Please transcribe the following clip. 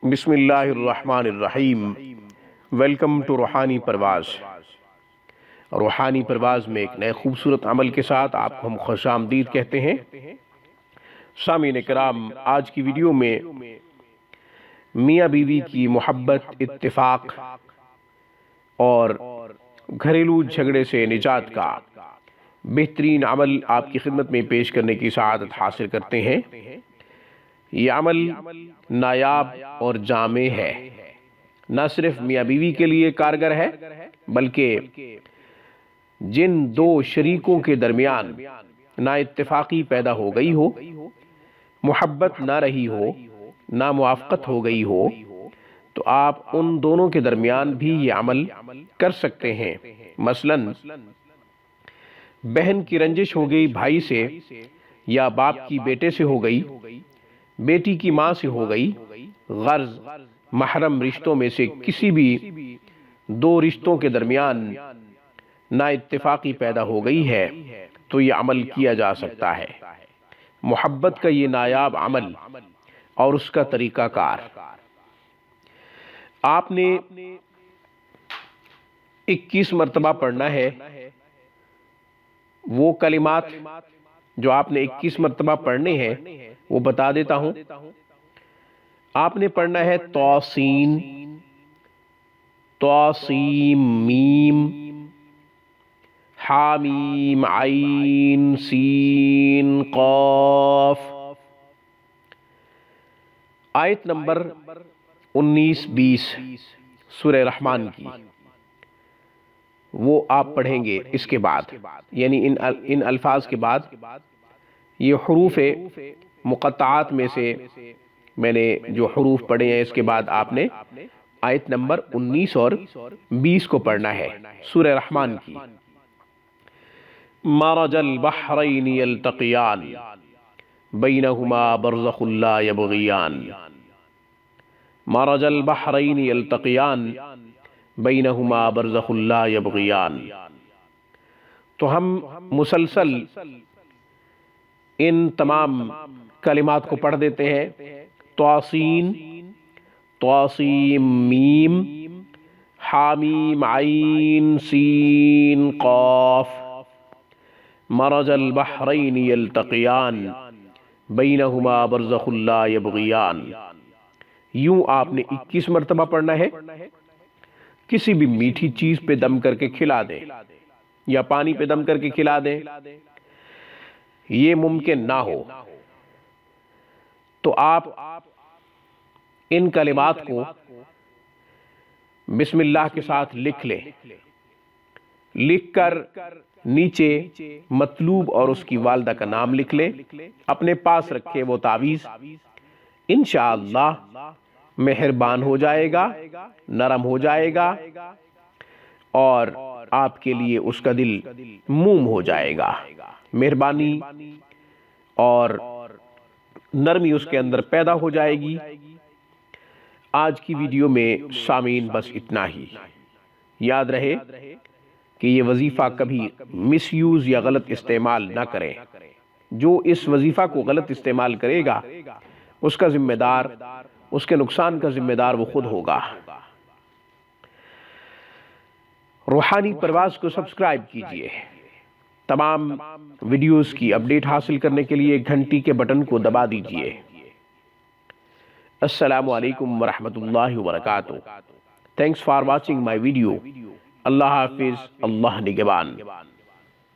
بسم اللہ الرحمن الرحیم۔ ویلکم ٹو روحانی پرواز۔ روحانی پرواز میں ایک نئے خوبصورت عمل کے ساتھ آپ کو ہم خوش آمدید کہتے ہیں۔ سامعین کرام، آج کی ویڈیو میں میاں بیوی کی محبت، اتفاق اور گھریلو جھگڑے سے نجات کا بہترین عمل آپ کی خدمت میں پیش کرنے کی سعادت حاصل کرتے ہیں۔ یہ عمل نایاب اور جامع ہے، نہ صرف میاں بیوی کے لیے کارگر ہے بلکہ جن دو شریکوں کے درمیان نا اتفاقی پیدا ہو گئی ہو، محبت نہ رہی ہو، نہ موافقت ہو گئی ہو، تو آپ ان دونوں کے درمیان بھی یہ عمل کر سکتے ہیں۔ مثلاً بہن کی رنجش ہو گئی بھائی سے، یا باپ کی بیٹے سے ہو گئی، بیٹی کی ماں سے ہو گئی، غرض محرم رشتوں میں سے کسی بھی دو رشتوں کے درمیان نا اتفاقی پیدا ہو گئی ہے تو یہ عمل کیا جا سکتا ہے۔ محبت کا یہ نایاب عمل اور اس کا طریقہ کار، آپ نے 21 مرتبہ پڑھنا ہے۔ وہ کلمات جو آپ نے 21 مرتبہ پڑھنے ہیں وہ بتا دیتا ہوں۔ آپ نے پڑھنا ہے توسین، توسیم میم، حامیم عین سین قاف۔ آیت نمبر 19-20 سورہ رحمان کی، وہ آپ پڑھیں گے۔ اس کے بعد یعنی ان الفاظ کے بعد یہ حروف مقطعات میں سے میں نے جو حروف پڑھے ہیں، اس کے بعد آپ نے آیت نمبر 19 اور 20 کو پڑھنا ہے سورہ رحمان کی۔ مرج البحرین یلتقیان بینہما برزخ لا یبغیان۔ مرج البحرین یلتقیان بینہما برزخ لا یبغیان۔ تو ہم مسلسل ان تمام کلمات کو پڑھ دیتے ہیں۔ توسین، توسیم میم، حامیم عین سین قاف۔ مرج البحرین یلتقیان بینہما برزخ لا یبغیان۔ یوں آپ نے 21 مرتبہ پڑھنا ہے۔ کسی بھی میٹھی چیز پہ دم کر کے کھلا دیں یا پانی پہ دم کر کے کھلا دیں، یہ ممکن نہ ہو تو آپ ان کلمات کو بسم اللہ کے ساتھ لکھ لیں۔ لکھ کر نیچے مطلوب اور اس کی والدہ کا نام لکھ لیں، اپنے پاس رکھے وہ تعویذ۔ انشاءاللہ مہربان ہو جائے گا، نرم ہو جائے گا اور آپ کے لیے اس کا دل موم ہو جائے گا۔ مہربانی اور نرمی اس کے اندر پیدا ہو جائے گی۔ آج کی ویڈیو میں سامعین بس اتنا ہی۔ یاد رہے کہ یہ وظیفہ کبھی مس یوز یا غلط استعمال نہ کریں۔ جو اس وظیفہ کو غلط استعمال کرے گا اس کا ذمہ دار، اس کے نقصان کا ذمہ دار وہ خود ہوگا۔ روحانی پرواز کو سبسکرائب کیجئے۔ تمام ویڈیوز کی اپڈیٹ حاصل کرنے کے لیے گھنٹی کے بٹن کو دبا دیجئے۔ السلام علیکم ورحمۃ اللہ وبرکاتہ۔ Thanks for watching my video. اللہ حافظ، اللہ نگہبان۔